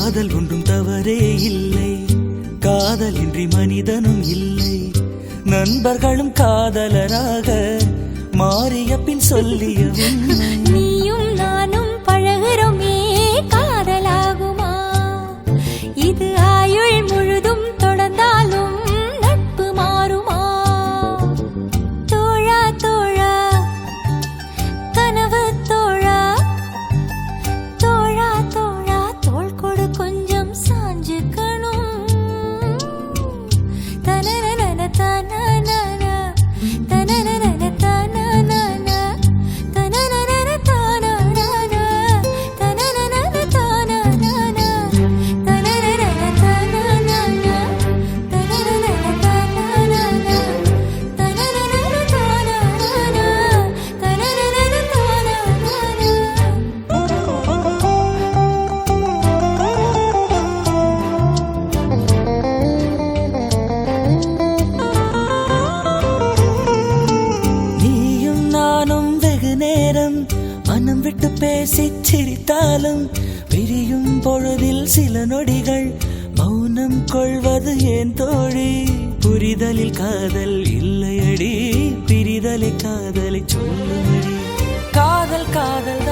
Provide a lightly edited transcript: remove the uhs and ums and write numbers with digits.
காதல் ஒன்றும் தவறே இல்லை, காதல் இன்றி மனிதனும் இல்லை. நண்பர்களும் காதலராக மாறிய பின் சொல்லிய நீயும் நானும் பழகுறோமே காதலாகுமா? இது ஆயுள் முழுதும் தொடர்ந்தாலும் நட்பு மாறுமா? தோழா தோழா கனவு தோழா, தோழா தோழா தோள் கொடு கொஞ்சம் சாஞ்சுக்கணும். தனனன தனனன தனனன தனனன தனனன தனனன தனனன தனனன தனனன தனனன தனனன நீயும் நானும் வெகு நேரம் மனம் விட்டு பேசி சிரித்தாலும் பிரியும் பொழுதில் சில நொடிகள் மௌனம் கொள்வது ஏன் தோழி? புரிதலில் காதல் இல்லையடி, பிரிதலை காதலை சொல்லுமடி. காதல் காதல்